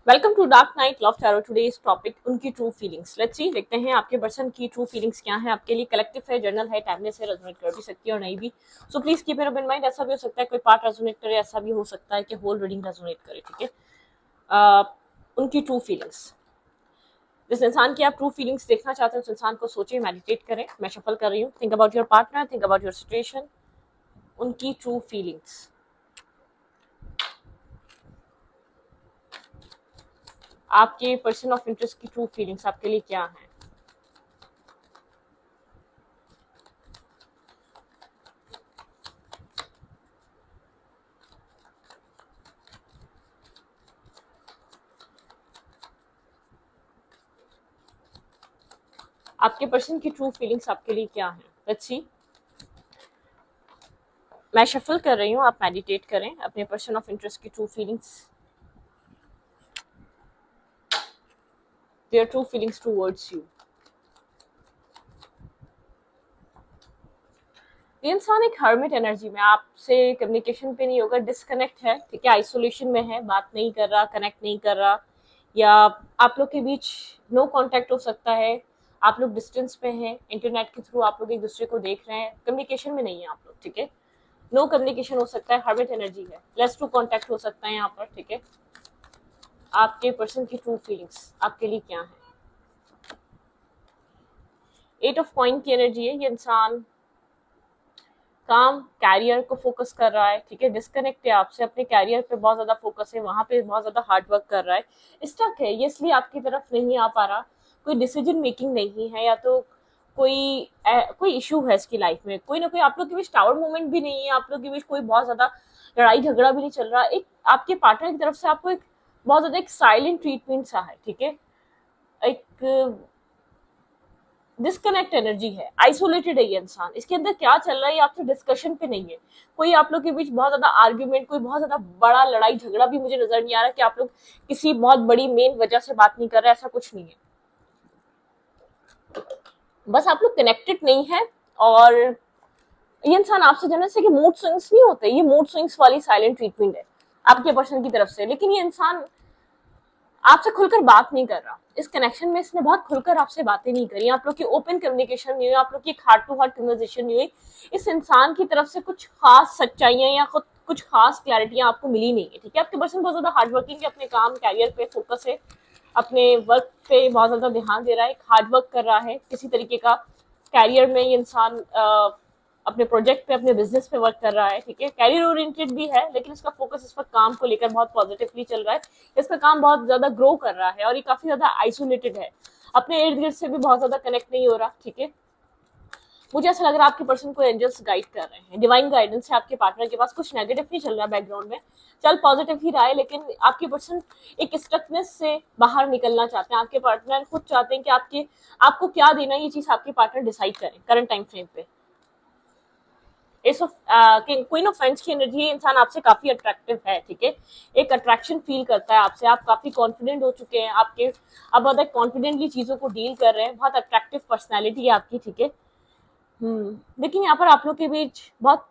Welcome to dark night love tarot. Today's topic उनकी true feelings. Let's see, देखते हैं आपके पर्सन की ट्रू फीलिंग्स क्या है आपके लिए। कलेक्टिव है, जर्नल है, टाइमलेस है, रेजोनेट कर भी सकती है और नहीं भी। So please keep it in mind. ऐसा भी हो सकता है कोई पार्ट रेजोनेट करे, ऐसा भी हो सकता है कि होल रीडिंग रेजोनेट करे। ठीक है। उनकी ट्रू फीलिंग्स। जिस इंसान की आप ट्रू फीलिंग्स देखना चाहते हैं उस इंसान को सोचिए, मेडिटेट करें। मैं शफल कर रही हूँ। Think about your partner, think about your situation. उनकी ट्रू फीलिंग्स। आपके पर्सन ऑफ इंटरेस्ट की ट्रू फीलिंग्स आपके लिए क्या है। आपके पर्सन की ट्रू फीलिंग्स आपके लिए क्या है। Let's see. मैं शफल कर रही हूँ, आप मेडिटेट करें अपने पर्सन ऑफ इंटरेस्ट की true feelings, their true feelings towards you. ये इंसान एक हर्मिट एनर्जी में आपसे कम्युनिकेशन पे नहीं होगा, डिस्कनेक्ट है। ठीक है, आइसोलेशन में है, बात नहीं कर रहा, कनेक्ट नहीं कर रहा, या आप लोग के बीच नो कांटेक्ट हो सकता है। आप लोग डिस्टेंस पे हैं, इंटरनेट के थ्रू आप लोग एक दूसरे को देख रहे हैं, कम्युनिकेशन में नहीं है आप लोग। ठीक है, नो कम्युनिकेशन हो सकता है, हर्मिट एनर्जी है, लेस टू कांटेक्ट हो सकता है यहाँ पर। ठीक है, आपके पर्सन की ट्रू फीलिंग्स आपके लिए क्या है। एट ऑफ कॉइन की एनर्जी है। ये इंसान काम कैरियर को फोकस कर रहा है। ठीक है, डिस्कनेक्ट है आपसे, अपने कैरियर पे बहुत ज्यादा फोकस है, वहां पे बहुत ज्यादा हार्ड वर्क कर रहा है। स्टक है ये, इसलिए आपकी तरफ नहीं आ पा रहा। कोई डिसीजन मेकिंग नहीं है, या तो कोई इशू है इसकी लाइफ में। कोई ना कोई आप लोग के बीच टावर मूवमेंट भी नहीं है, आप लोग के बीच कोई बहुत ज्यादा लड़ाई झगड़ा भी नहीं चल रहा। एक आपके पार्टनर की तरफ से आपको एक बहुत ज्यादा एक साइलेंट ट्रीटमेंट सा है। ठीक है, एक डिस्कनेक्ट एनर्जी है, आइसोलेटेड है ये इंसान। इसके अंदर क्या चल रहा है ये आपसे डिस्कशन पे नहीं है। कोई आप लोग के बीच बहुत ज्यादा आर्ग्यूमेंट, कोई बहुत ज्यादा बड़ा लड़ाई झगड़ा भी मुझे नजर नहीं आ रहा कि आप लोग किसी बहुत बड़ी मेन वजह से बात नहीं कर रहे, ऐसा कुछ नहीं है। बस आप लोग कनेक्टेड नहीं है। और ये इंसान आपसे जनरल से कि मूड स्विंग्स नहीं होते, ये मूड स्विंग्स वाली साइलेंट ट्रीटमेंट है आपके पर्सन की तरफ से। लेकिन ये इंसान आपसे खुलकर बात नहीं कर रहा। इस कनेक्शन में इसने बहुत खुलकर आपसे बातें नहीं करी, आप लोग की ओपन कम्युनिकेशन नहीं हुई, आप लोग की हार्ट टू हार्ट कन्वर्सेशन नहीं हुई। इस इंसान की तरफ से कुछ खास सच्चाइयां या खुद कुछ खास क्लैरिटियां आपको मिली नहीं है। ठीक है, आपके पर्सन बहुत ज्यादा हार्ड वर्किंग है, अपने काम कैरियर पे फोकस है, अपने वर्क पे बहुत ज्यादा ध्यान दे रहा है, हार्ड वर्क कर रहा है किसी तरीके का। कैरियर में ये इंसान अपने प्रोजेक्ट पे, अपने बिजनेस पे वर्क कर रहा है। ठीक है, कैरियर ओरिएंटेड भी है, लेकिन इसका फोकस इस वक्त काम को लेकर बहुत पॉजिटिवली चल रहा है। इसका काम बहुत ज्यादा ग्रो कर रहा है और ये काफी ज्यादा आइसोलेटेड है, अपने इर्द गिर्द से भी बहुत ज्यादा कनेक्ट नहीं हो रहा। ठीक है, मुझे ऐसा लग रहा है आपके पर्सन को एंजल्स गाइड कर रहे हैं, डिवाइन गाइडेंस है आपके पार्टनर के पास। कुछ नेगेटिव नहीं चल रहा बैकग्राउंड में, चल पॉजिटिव ही रहा है, लेकिन आपके पर्सन एक स्टकनेस से बाहर निकलना चाहते हैं। आपके पार्टनर खुद चाहते हैं कि आपको क्या देना है, ये चीज आपके पार्टनर डिसाइड करें करंट टाइम फ्रेम पे। S of queen of friends की एनर्जी, इंसान आपसे काफी अट्रैक्टिव है। ठीक है, एक अट्रैक्शन फील करता है आपसे, आप काफी कॉन्फिडेंट हो चुके हैं, आप बहुत कॉन्फिडेंटली चीजों को डील कर रहे हैं, बहुत अट्रैक्टिव पर्सनैलिटी है आपकी। ठीक है, लेकिन यहाँ पर आप लोग के बीच बहुत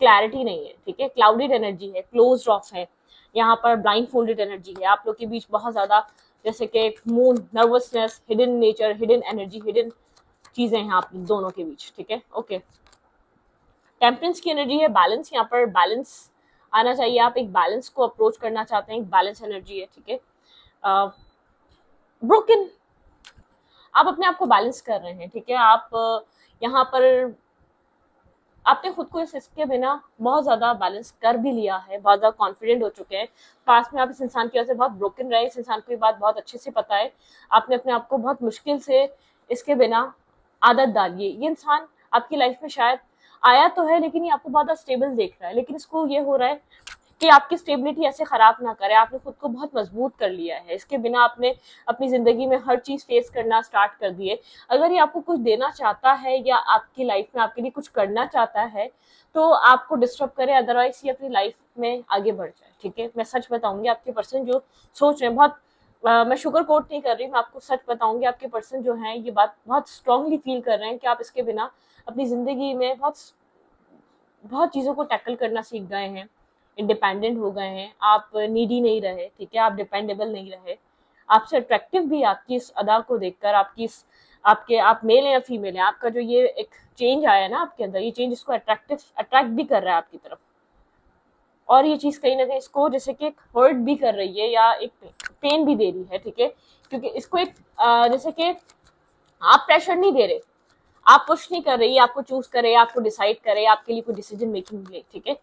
क्लैरिटी नहीं है। ठीक है, क्लाउडेड एनर्जी है, क्लोज ऑफ है, यहाँ पर ब्लाइंड फोल्डेड एनर्जी है। आप लोग के बीच बहुत ज्यादा जैसे कि mood, nervousness, hidden nature, hidden energy, hidden चीजें हैं आप दोनों के बीच। ठीक है, ओके। टेम्परेंस की एनर्जी है, बैलेंस। यहाँ पर बैलेंस आना चाहिए, आप एक बैलेंस को अप्रोच करना चाहते हैं, एक बैलेंस एनर्जी है। ठीक है, ब्रोकन, आप अपने आप को बैलेंस कर रहे हैं। ठीक है, आप यहाँ पर आपने खुद को इसके बिना बहुत ज्यादा बैलेंस कर भी लिया है, बहुत ज्यादा कॉन्फिडेंट हो चुके हैं। पास में आप इस इंसान की वजह से बहुत ब्रोकन रहे, इस इंसान को ये बात बहुत अच्छे से पता है। आपने अपने आप को बहुत मुश्किल से इसके बिना आदत डाली है। ये इंसान आपकी लाइफ में शायद आया तो है, लेकिन ये आपको बहुत स्टेबल देख रहा है, लेकिन इसको ये हो रहा है कि आपकी स्टेबिलिटी ऐसे खराब ना करे। आपने खुद को बहुत मजबूत कर लिया है, इसके बिना आपने अपनी जिंदगी में हर चीज फेस करना स्टार्ट कर दी है। अगर ये आपको कुछ देना चाहता है या आपकी लाइफ में आपके लिए कुछ करना चाहता है तो आपको डिस्टर्ब करे, अदरवाइज ये अपनी लाइफ में आगे बढ़ जाए। ठीक है, मैं सच बताऊंगी, आपके पर्सन जो सोच रहे हैं बहुत मैं शुगर कोट नहीं कर रही, मैं आपको सच बताऊंगी, आपके पर्सन जो है ये बात बहुत स्ट्रांगली फील कर रहे हैं कि आप इसके बिना अपनी जिंदगी में बहुत बहुत चीजों को टैकल करना सीख गए हैं। इंडिपेंडेंट हो गए हैं, आप नीडी नहीं रहे, ठीक है, आप डिपेंडेबल नहीं रहे, आपसे अट्रैक्टिव भी आपकी इस अदा को देखकर, आपकी इस आपके आप मेल हैं या फीमेल हैं, आपका जो ये एक चेंज आया ना आपके अंदर, ये चेंज इसको अट्रैक्ट भी कर रहा है आपकी तरफ, और ये चीज कहीं ना कहीं इसको जैसे कि एक हर्ट भी कर रही है या एक पेन भी दे रही है, ठीक है, क्योंकि इसको एक जैसे कि आप प्रेशर नहीं दे रहे, आप पुश नहीं कर रहे, ये आपको चूज करे, आपको डिसाइड करे, आपके लिए कोई डिसीजन मेकिंग ले, ठीक है,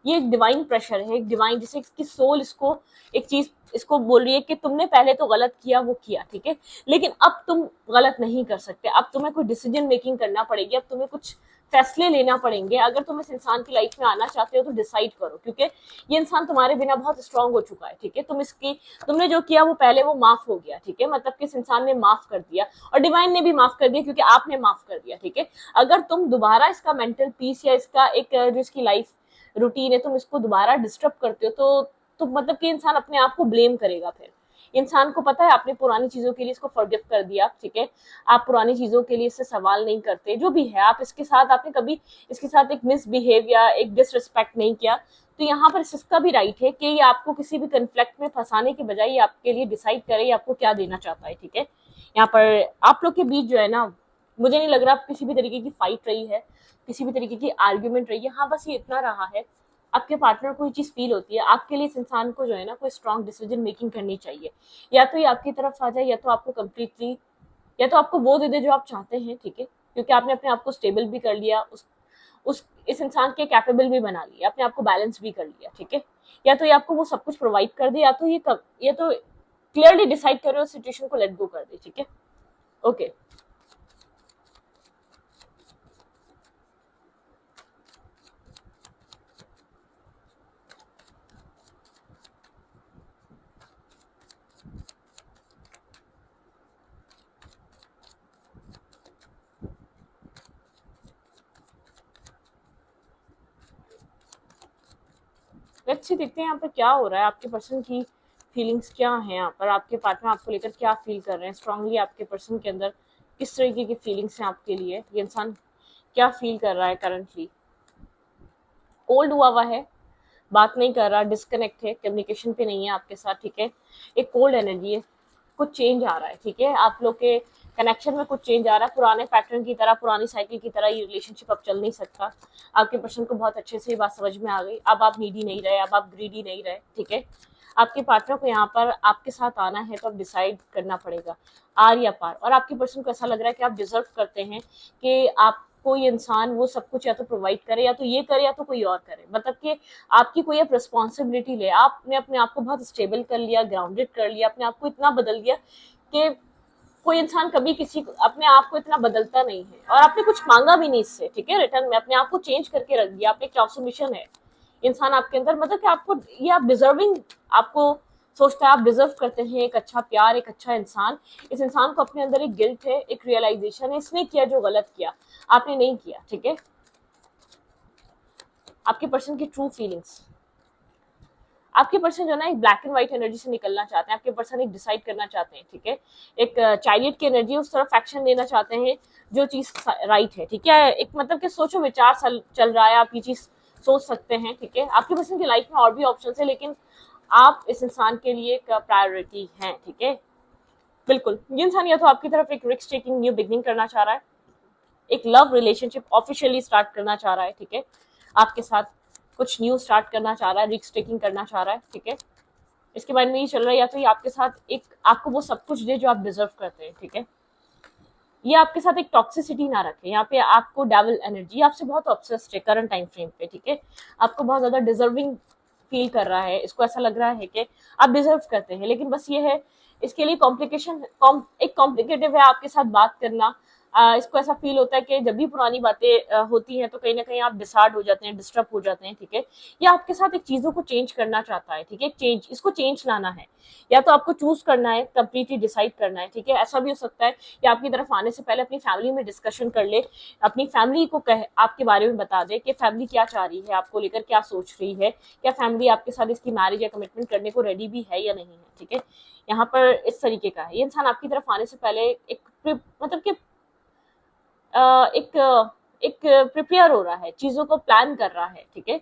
ये एक डिवाइन प्रेशर है, एक डिवाइन, जैसे इसकी सोल इसको एक चीज इसको बोल रही है कि तुमने पहले तो गलत किया, वो किया, ठीक है, लेकिन अब तुम गलत नहीं कर सकते, अब तुम्हें कोई डिसीजन मेकिंग करना पड़ेगी, अब तुम्हें कुछ फैसले लेना पड़ेंगे, अगर तुम इस इंसान की लाइफ में आना चाहते हो तो डिसाइड करो, क्योंकि ये इंसान तुम्हारे बिना बहुत स्ट्रांग हो चुका है, ठीक है, तुमने जो किया वो पहले वो माफ हो गया, ठीक है, मतलब कि इस इंसान ने माफ कर दिया और डिवाइन ने भी माफ कर दिया, क्योंकि आपने माफ कर दिया, ठीक है, अगर तुम दोबारा इसका मेंटल पीस या इसका एक जो इसकी लाइफ रूटीन है, तुम इसको दोबारा डिस्टर्ब करते हो तो मतलब कि इंसान अपने आप को ब्लेम करेगा, फिर इंसान को पता है आपने पुरानी चीजों के लिए इसको फॉरगिव कर दिया, ठीक है, आप पुरानी चीजों के लिए इससे सवाल नहीं करते, जो भी है आप इसके साथ, आपने कभी इसके साथ एक मिसबिहेव या एक डिसरिस्पेक्ट नहीं किया, तो यहाँ पर इसका भी राइट है कि ये आपको किसी भी कन्फ्लिक्ट में फंसाने के बजाय ये आपके लिए डिसाइड करे आपको क्या देना चाहता है, ठीक है, यहाँ पर आप लोग के बीच जो है ना, मुझे नहीं लग रहा किसी भी तरीके की फाइट रही है, किसी भी तरीके की आर्ग्यूमेंट रही है, हाँ बस ये इतना रहा है, आपके पार्टनर को ये चीज फील होती है, आपके लिए इस इंसान को जो है ना कोई स्ट्रॉन्ग डिसीजन मेकिंग करनी चाहिए, या तो ये आपकी तरफ आ जाए, या तो आपको कम्प्लीटली, या तो आपको वो दे दे जो आप चाहते हैं, ठीक है, क्योंकि आपने अपने आप को स्टेबल भी कर लिया, उस इस इंसान के कैपेबल भी बना लिया, अपने आप को बैलेंस भी कर लिया, ठीक है, या तो ये आपको वो सब कुछ प्रोवाइड कर दे, या तो क्लियरली डिसाइड करे उस सिचुएशन को लेट गो कर दे, ठीक है, ओके। लेट्स सी, देखते हैं यहाँ पर क्या हो रहा है, आपके पर्सन की फीलिंग्स क्या है, यहाँ पर आपके पार्टनर आपको लेकर क्या फील कर रहे हैं, स्ट्रांगली आपके पर्सन के अंदर किस तरीके की फीलिंग्स हैं आपके लिए, ये इंसान क्या फील कर रहा है करंटली, कोल्ड हुआ हुआ है, बात नहीं कर रहा, डिस्कनेक्ट है, कम्युनिकेशन पे नहीं है आपके साथ, ठीक है, एक कोल्ड एनर्जी है, कुछ चेंज आ रहा है, ठीक है, आप लोग के कनेक्शन में कुछ चेंज आ रहा है, पुराने पैटर्न की तरह, पुरानी साइकिल की तरह ये रिलेशनशिप अब चल नहीं सकता, आपके पर्सन को बहुत अच्छे से ये बात समझ में आ गई, अब आप नीडी नहीं रहे, अब आप ग्रीडी नहीं रहे, ठीक है, आपके पार्टनर को यहाँ पर आपके साथ आना है तो अब डिसाइड करना पड़ेगा, आर या पार, और आपके पर्सन को ऐसा लग रहा है कि आप डिजर्व करते हैं कि आप कोई इंसान वो सब कुछ या तो प्रोवाइड करे, या तो ये करे, या तो कोई और करे, मतलब कि आपकी कोई अब रिस्पॉन्सिबिलिटी ले, आपने अपने आप को बहुत स्टेबल कर लिया, ग्राउंडेड कर लिया, अपने आप को इतना बदल दिया कि कोई इंसान कभी किसी को अपने आप को इतना बदलता नहीं है, और आपने कुछ मांगा भी नहीं इससे, ठीक है, रिटर्न में अपने आप को चेंज करके रख दिया, आपने ट्रांसफॉर्मेशन है इंसान आपके अंदर, मतलब कि आपको ये आप डिजर्विंग, आपको सोचता है आप डिजर्व करते हैं एक अच्छा प्यार, एक अच्छा इंसान, इस इंसान को अपने अंदर एक गिल्ट है, एक रियलाइजेशन है, इसने किया जो गलत किया, आपने नहीं किया, ठीक है, आपके पर्सन की ट्रू फीलिंग्स, आपके पर्सन जो ना एक ब्लैक एंड व्हाइट एनर्जी से निकलना चाहते हैं, आपके पर्सन एक डिसाइड करना चाहते हैं, ठीक है, एक चाइल्ड की एनर्जी, उस तरफ एक्शन लेना चाहते हैं जो चीज राइट है, ठीक है, एक मतलब कि सोचो विचार चल रहा है, आप ये चीज सोच सकते हैं, ठीक है, आपके पर्सन की लाइफ में और भी ऑप्शन है, लेकिन आप इस इंसान के लिए एक प्रायोरिटी हैं, ठीक है, बिल्कुल, ये इंसान या तो आपकी तरफ एक रिस्क टेकिंग न्यू बिगनिंग करना चाह रहा है, एक लव रिलेशनशिप ऑफिशियली स्टार्ट करना चाह रहा है, ठीक है, आपके साथ कुछ न्यू स्टार्ट करना चाह रहा है, रिस्क टेकिंग करना चाह रहा है, ठीक है, इसके बारे में ये चल रहा है, या तो ये आपके साथ एक आपको वो सब कुछ दे जो आप डिजर्व करते हैं, ठीक है, ये आपके साथ एक टॉक्सिसिटी ना रखे, यहाँ पे आपको डेविल एनर्जी आपसे बहुत ऑब्सेस्ड है करंट टाइम फ्रेम पे, ठीक है, आपको बहुत ज्यादा डिजर्विंग फील कर रहा है, इसको ऐसा लग रहा है कि आप डिजर्व करते हैं, लेकिन बस ये है इसके लिए कॉम्प्लिकेशन एक कॉम्प्लिकेटिव है आपके साथ बात करना, इसको ऐसा फील होता है कि जब भी पुरानी बातें होती हैं तो कहीं ना कहीं आप डिसार्ड हो जाते हैं, डिस्टर्ब हो जाते हैं, ठीक है, या आपके साथ एक चीजों को चेंज करना चाहता है, ठीक है, चेंज, इसको चेंज लाना है, या तो आपको चूज करना है, कंप्लीटली डिसाइड करना है, ठीक है, ऐसा भी हो सकता है कि आपकी तरफ आने से पहले अपनी फैमिली में डिस्कशन कर ले, अपनी फैमिली को कहे, आपके बारे में बता दे कि फैमिली क्या चाह रही है, आपको लेकर क्या सोच रही है, क्या फैमिली आपके साथ इसकी मैरिज या कमिटमेंट करने को रेडी भी है या नहीं है, ठीक है, यहाँ पर इस तरीके का है, ये इंसान आपकी तरफ आने से पहले एक मतलब कि एक प्रिपेयर हो रहा है, चीजों को प्लान कर रहा है, ठीक है,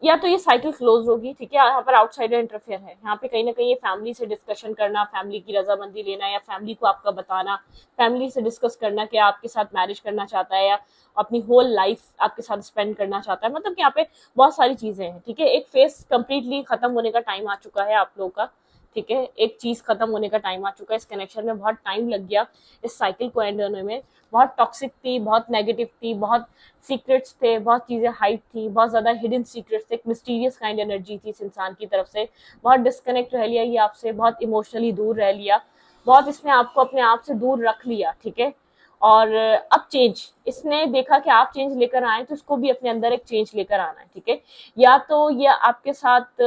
या तो ये साइकिल क्लोज होगी, ठीक है। यहाँ पर आउटसाइडर इंटरफेयर है, यहाँ पे कहीं ना कहीं ये फैमिली से डिस्कशन करना, फैमिली की रजामंदी लेना, या फैमिली को आपका बताना, फैमिली से डिस्कस करना कि आपके साथ मैरिज करना चाहता है या अपनी होल लाइफ आपके साथ स्पेंड करना चाहता है। मतलब कि यहाँ पे बहुत सारी चीजें हैं, ठीक है। एक फेस कंप्लीटली खत्म होने का टाइम आ चुका है आप लोगों का, ठीक है। एक चीज खत्म होने का टाइम आ चुका है, इस कनेक्शन में बहुत टाइम लग गया इस साइकिल को एंड होने में। बहुत टॉक्सिक थी, बहुत नेगेटिव थी, बहुत सीक्रेट्स थे, बहुत चीजें हाइड थी, बहुत ज्यादा हिडन सीक्रेट्स थे, एक मिस्टीरियस काइंड एनर्जी थी इस इंसान की तरफ से। बहुत डिस्कनेक्ट रह लिया ये आपसे, बहुत इमोशनली दूर रह लिया, बहुत इसने आपको अपने आप से दूर रख लिया, ठीक है। और अब चेंज इसने देखा कि आप चेंज लेकर आए, तो इसको भी अपने अंदर एक चेंज लेकर आना है, ठीक है। या तो ये आपके साथ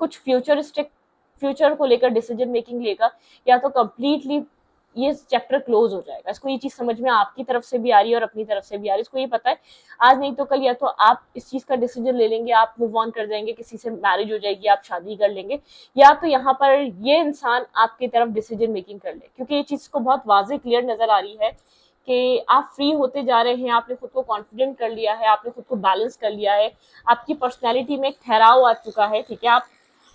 कुछ फ्यूचरिस्टिक फ्यूचर को लेकर डिसीजन मेकिंग लेगा, या तो कंप्लीटली ये चैप्टर क्लोज हो जाएगा। इसको ये चीज समझ में आपकी तरफ से भी आ रही है और अपनी तरफ से भी आ रही है। इसको ये पता है आज नहीं तो कल या तो आप इस चीज का डिसीजन ले लेंगे, आप मूव ऑन कर जाएंगे, किसी से मैरिज हो जाएगी, आप शादी कर लेंगे, या तो यहाँ पर ये इंसान आपकी तरफ डिसीजन मेकिंग कर ले। क्योंकि ये चीज को बहुत वाजे क्लियर नजर आ रही है कि आप फ्री होते जा रहे हैं, आपने खुद को कॉन्फिडेंट कर लिया है, आपने खुद को बैलेंस कर लिया है, आपकी पर्सनैलिटी में एक ठहराव आ चुका है, ठीक है।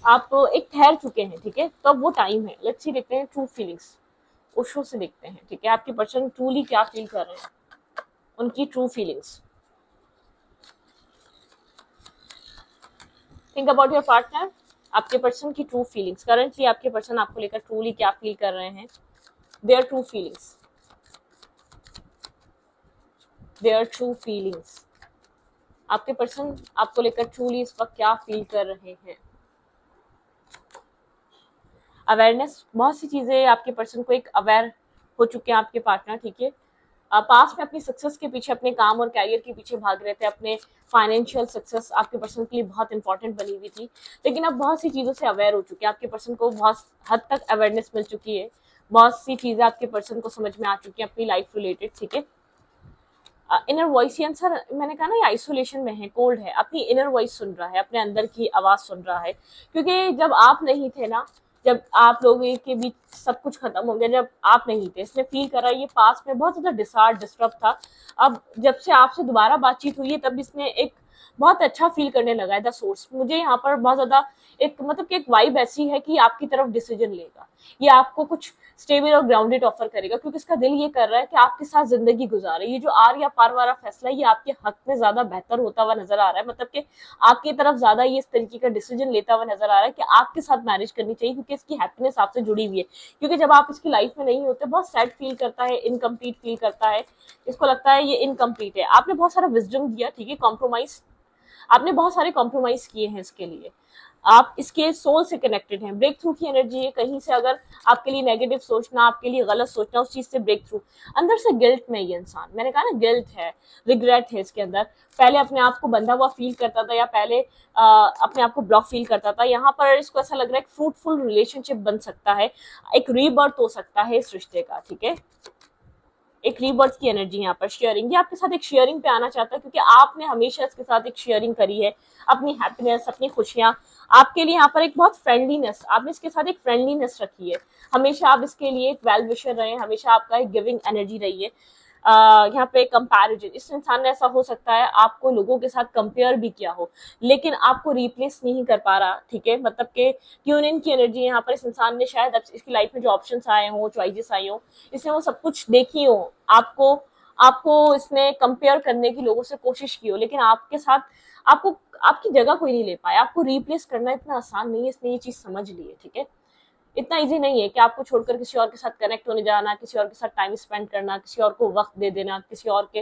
आप एक ठहर चुके हैं, ठीक है। तो अब वो टाइम है। लेट्स सी देखते हैं ट्रू फीलिंग्स, ओशो से देखते हैं, ठीक है। आपके पर्सन ट्रूली क्या फील कर रहे हैं, उनकी true feelings. Think about your partner, आपके पर्सन की ट्रू फीलिंग्स। करंटली आपके पर्सन आपको लेकर ट्रूली क्या फील कर रहे हैं, their true feelings, their true feelings. आपके पर्सन आपको लेकर ट्रूली इस वक्त क्या फील कर रहे हैं। अवेयरनेस, बहुत सी चीजें आपके पर्सन को एक अवेयर हो चुके हैं आपके पार्टनर, ठीक है। पास में अपनी सक्सेस के पीछे, अपने काम और कैरियर के पीछे भाग रहे थे, अपने फाइनेंशियल सक्सेस आपके पर्सन के लिए बहुत इंपॉर्टेंट बनी हुई थी, लेकिन अब बहुत सी चीज़ों से अवेयर हो चुके हैं। आपके पर्सन को बहुत हद तक अवेयरनेस मिल चुकी है, बहुत सी चीज़ें आपके पर्सन को समझ में आ चुकी हैं अपनी लाइफ रिलेटेड, ठीक है। इनर वॉइस, ये आंसर मैंने कहा ना, ये आइसोलेशन में है, कोल्ड है, अपनी इनर वॉइस सुन रहा है, अपने अंदर की आवाज़ सुन रहा है। क्योंकि जब आप नहीं थे ना, जब आप लोगों के बीच सब कुछ खत्म हो गया, जब आप नहीं थे, इसने फील करा ये पास में बहुत ज्यादा डिस्टर्ब था। अब जब से आपसे दोबारा बातचीत हुई है, तब इसने एक बहुत अच्छा फील करने लगा है द सोर्स। मुझे यहाँ पर बहुत ज्यादा एक मतलब कि एक वाइब ऐसी है कि आपकी तरफ डिसीजन लेगा, ये आपको कुछ स्टेबल और ग्राउंडेड ऑफर करेगा, क्योंकि इसका दिल ये कर रहा है कि आपके साथ जिंदगी गुजारे। ये जो आर या पार वाला फैसला है, ये आपके हक में ज्यादा बेहतर होता हुआ नजर आ रहा है। मतलब कि आपकी तरफ ज्यादा ये इस तरीके का डिसीजन लेता हुआ नजर आ रहा है कि आपके साथ मैरिज करनी चाहिए, क्योंकि इसकी हैप्पीनेस आपसे जुड़ी हुई है। क्योंकि जब आप इसकी लाइफ में नहीं होते, बहुत सैड फील करता है, इनकम्प्लीट फील करता है, इसको लगता है ये इनकम्प्लीट है। आपने बहुत सारा विजडम दिया, ठीक है, कॉम्प्रोमाइज, आपने बहुत सारे कॉम्प्रोमाइज किए हैं इसके लिए। आप इसके सोल से कनेक्टेड हैं, ब्रेक थ्रू की एनर्जी है। कहीं से अगर आपके लिए नेगेटिव सोचना, आपके लिए गलत सोचना, उस चीज से ब्रेक थ्रू। अंदर से गिल्ट में ये इंसान, मैंने कहा ना, गिल्ट है, रिग्रेट है इसके अंदर। पहले अपने आप को बंधा हुआ फील करता था, या पहले अपने आप को ब्लॉक फील करता था। यहाँ पर इसको ऐसा लग रहा है कि फ्रूटफुल रिलेशनशिप बन सकता है, एक रीबर्थ हो सकता है इस रिश्ते का, ठीक है। एक रीबर्थ की एनर्जी यहाँ पर, शेयरिंग, ये आपके साथ एक शेयरिंग पे आना चाहता है, क्योंकि आपने हमेशा इसके साथ एक शेयरिंग करी है, अपनी हैप्पीनेस, अपनी खुशियाँ। आपके लिए यहाँ पर एक बहुत फ्रेंडलीनेस, आपने इसके साथ एक फ्रेंडलीनेस रखी है, हमेशा आप इसके लिए एक वेल विशर रहे, हमेशा आपका एक गिविंग एनर्जी रही है। यहाँ पे कंपैरिजन, इस इंसान ने ऐसा हो सकता है आपको लोगों के साथ कंपेयर भी किया हो, लेकिन आपको रिप्लेस नहीं कर पा रहा, ठीक है। मतलब कि ट्यून की एनर्जी यहाँ पर, इस इंसान ने शायद इसकी लाइफ में जो ऑप्शंस आए हों, चॉइसेस आई हो, इसने वो सब कुछ देखी हो, आपको आपको इसने कंपेयर करने की लोगों से कोशिश की हो, लेकिन आपके साथ आपको आपकी जगह कोई नहीं ले पाया। आपको रिप्लेस करना इतना आसान नहीं है, इसने ये चीज समझ ली है, ठीक है। इतना इजी नहीं है कि आपको छोड़कर किसी और के साथ कनेक्ट होने जाना, किसी और के साथ टाइम स्पेंड करना, किसी और को वक्त दे देना, किसी और के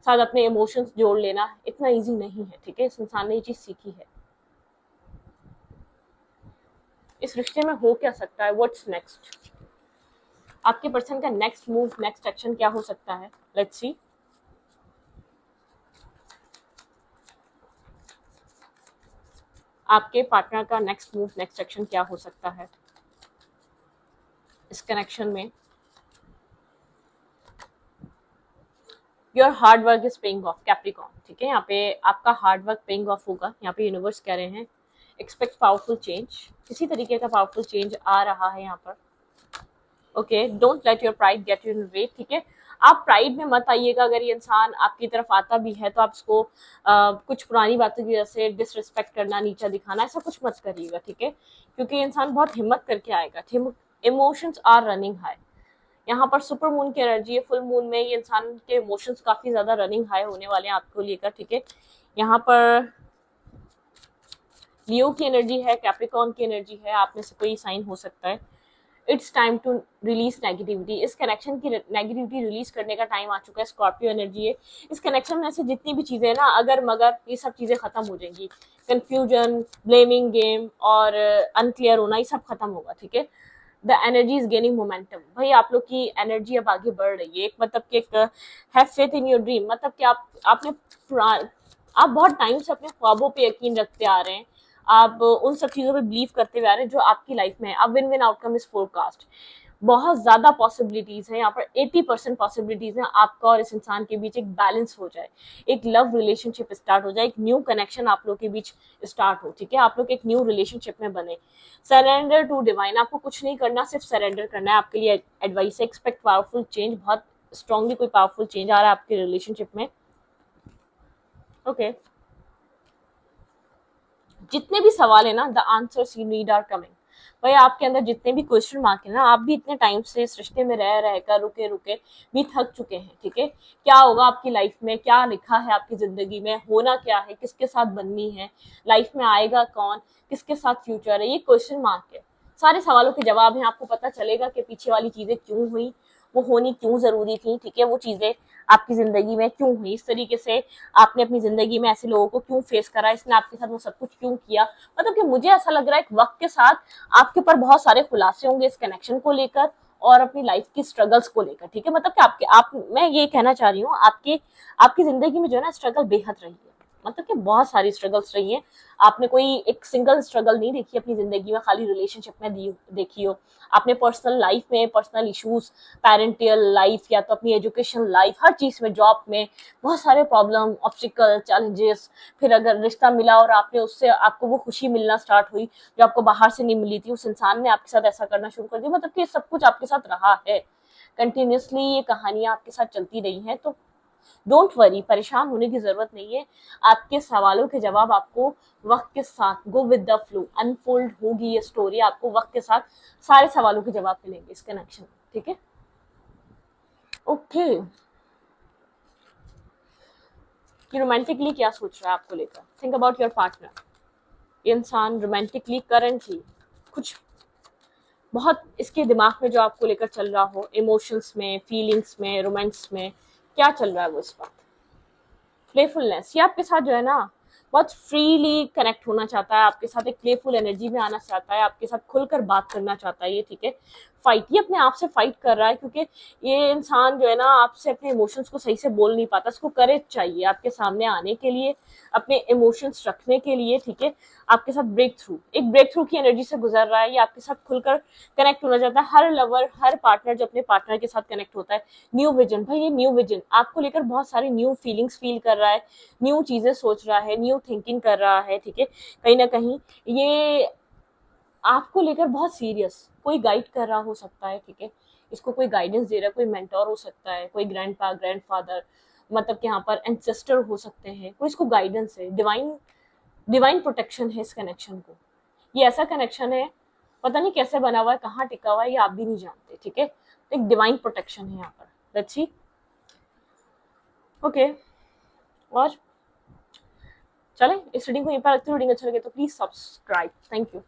साथ अपने इमोशंस जोड़ लेना, इतना इजी नहीं है, ठीक है। इस इंसान ने ये चीज सीखी है। इस रिश्ते में हो क्या सकता है, व्हाट्स नेक्स्ट, आपके पर्सन का नेक्स्ट मूव, नेक्स्ट एक्शन क्या हो सकता है। लेट्स सी। आपके पार्टनर का नेक्स्ट मूव, नेक्स्ट एक्शन क्या हो सकता है इस कनेक्शन में। Your hard work is paying off, Capricorn, ठीक है। यहाँ पे आपका हार्ड वर्क पेइंग ऑफ होगा। यहाँ पे यूनिवर्स कह रहे हैं एक्सपेक्ट पावरफुल चेंज, किसी तरीके का पावरफुल चेंज आ रहा है यहाँ पर। Okay, don't let your pride get you in way, ठीक है। आप प्राइड में मत आइएगा। अगर ये इंसान आपकी तरफ आता भी है तो आप उसको कुछ पुरानी बातों की वजह से डिसरिस्पेक्ट करना, नीचा दिखाना, ऐसा कुछ मत करिएगा, ठीक है, क्योंकि ये इंसान बहुत हिम्मत करके आएगा। Emotions are running high. यहाँ पर सुपर मून की एनर्जी है, फुल मून में ये इंसान के इमोशंस काफी ज्यादा रनिंग हाई होने वाले हैं आपको लेकर, ठीक है। यहाँ पर लियो की एनर्जी है, कैप्रिकॉर्न की एनर्जी है, आप में से कोई साइन हो सकता है। It's time to release negativity. इस कनेक्शन की नेगेटिविटी रिलीज करने का टाइम आ चुका है। स्कॉर्पियो एनर्जी है। इस कनेक्शन में से जितनी भी चीजें ना, अगर मगर, ये सब चीजें खत्म हो जाएंगी। कंफ्यूजन, ब्लेमिंग गेम और अनक्लियर होना, ये सब खत्म होगा, ठीक है। The energy is gaining momentum. भाई आप लोग की एनर्जी अब आगे बढ़ रही है। एक मतलब कि एक have faith in your dream, मतलब कि आप बहुत टाइम से अपने ख्वाबों पे यकीन रखते आ रहे हैं। आप उन सब चीजों पे बिलीव करते हुए आ रहे हैं जो आपकी लाइफ में है। अब win win outcome is forecast. बहुत ज्यादा पॉसिबिलिटीज है यहाँ पर। 80% पॉसिबिलिटीज है आपका और इस इंसान के बीच एक बैलेंस हो जाए, एक लव रिलेशनशिप स्टार्ट हो जाए, एक न्यू कनेक्शन आप लोग के बीच स्टार्ट हो, ठीक है। आप लोग एक न्यू रिलेशनशिप में बने। Surrender to divine. आपको कुछ नहीं करना, सिर्फ सरेंडर करना है। आपके लिए एडवाइस है। Expect powerful change. बहुत स्ट्रांगली कोई पावरफुल चेंज आ रहा है आपके रिलेशनशिप में, ओके। जितने भी सवाल है ना, the answers you need are coming. भाई आपके अंदर जितने भी क्वेश्चन मार्क है ना, आप भी इतने टाइम से इस रिश्ते में रह रहकर रुके रुके भी थक चुके हैं, ठीक है। क्या होगा आपकी लाइफ में, क्या लिखा है आपकी जिंदगी में, होना क्या है, किसके साथ बननी है, लाइफ में आएगा कौन, किसके साथ फ्यूचर है, ये क्वेश्चन मार्क है। सारे सवालों के जवाब हैं। आपको पता चलेगा कि पीछे वाली चीजें क्यों हुई, वो होनी क्यों जरूरी थी, ठीक है। वो चीजें आपकी जिंदगी में क्यों हुई, इस तरीके से आपने अपनी जिंदगी में ऐसे लोगों को क्यों फेस करा, इसने आपके साथ वो सब कुछ क्यों किया। मतलब कि मुझे ऐसा लग रहा है कि वक्त के साथ आपके ऊपर बहुत सारे खुलासे होंगे इस कनेक्शन को लेकर और अपनी लाइफ की स्ट्रगल्स को लेकर, ठीक है। मतलब कि मैं ये कहना चाह रही हूँ, आपकी जिंदगी में जो है ना, स्ट्रगल बेहद रही है। मतलब कि बहुत सारी स्ट्रगल्स रही हैं। आपने कोई एक सिंगल स्ट्रगल नहीं देखी अपनी जिंदगी में, खाली रिलेशनशिप में देखी हो। आपने पर्सनल लाइफ में पर्सनल इश्यूज, पेरेंटियल लाइफ या तो अपनी एजुकेशन लाइफ, हर चीज में, जॉब में बहुत सारे प्रॉब्लम, ऑब्स्टिकल, चैलेंजेस। फिर अगर रिश्ता मिला और आपने उससे आपको वो खुशी मिलना स्टार्ट हुई जो आपको बाहर से नहीं मिली थी, उस इंसान ने आपके साथ ऐसा करना शुरू कर दिया। मतलब कि सब कुछ आपके साथ रहा है कंटिन्यूसली, ये कहानियां आपके साथ चलती रही हैं। तो डोंट वरी, परेशान होने की जरूरत नहीं है। आपके सवालों के जवाब आपको वक्त के साथ, go with the flow, unfold होगी ये स्टोरी। आपको वक्त के साथ सारे सवालों के जवाब मिलेंगे इस कनेक्शन में, ठीक है, ओके। कि रोमांटिकली क्या सोच रहा है आपको लेकर। Think about your partner. इंसान रोमांटिकली करंटली कुछ बहुत इसके दिमाग में जो आपको लेकर चल रहा हो, इमोशंस में, फीलिंग्स में, रोमांस में, क्या चल रहा है वो इस वक्त। प्लेफुलनेस, ये आपके साथ जो है ना, बहुत फ्रीली कनेक्ट होना चाहता है आपके साथ, एक प्लेफुल एनर्जी में आना चाहता है, आपके साथ खुलकर बात करना चाहता है ये, ठीक है। फाइट, ये अपने आप से फाइट कर रहा है क्योंकि ये इंसान जो है ना, आपसे अपने इमोशंस को सही से बोल नहीं पाता। इसको करेज चाहिए आपके सामने आने के लिए, अपने इमोशंस रखने के लिए, ठीक है। आपके साथ ब्रेक थ्रू की एनर्जी से गुजर रहा है। ये आपके साथ खुलकर कनेक्ट होना चाहता है। हर लवर, हर पार्टनर जो अपने पार्टनर के साथ कनेक्ट होता है, न्यू विजन, भाई ये न्यू विजन आपको लेकर बहुत सारी न्यू फीलिंग्स फील कर रहा है, न्यू चीजें सोच रहा है, न्यू थिंकिंग कर रहा है, ठीक है। कहीं ना कहीं ये आपको लेकर बहुत सीरियस, कोई गाइड कर रहा हो सकता है, ठीक है। इसको कोई गाइडेंस दे रहा है, कोई मेंटोर हो सकता है, कोई ग्रैंडफादर, मतलब कि यहाँ पर एंसेस्टर हो सकते हैं, कोई इसको गाइडेंस है। डिवाइन प्रोटेक्शन है इस कनेक्शन को। ये ऐसा कनेक्शन है, पता नहीं कैसे बना हुआ है, कहाँ टिका हुआ है, ये आप भी नहीं जानते, ठीक है। एक डिवाइन प्रोटेक्शन है यहाँ पर। Let's see, okay. और चलें, इस रीडिंग को यहीं पर रखते हैं। रीडिंग अच्छा लगे तो प्लीज सब्सक्राइब। Thank you.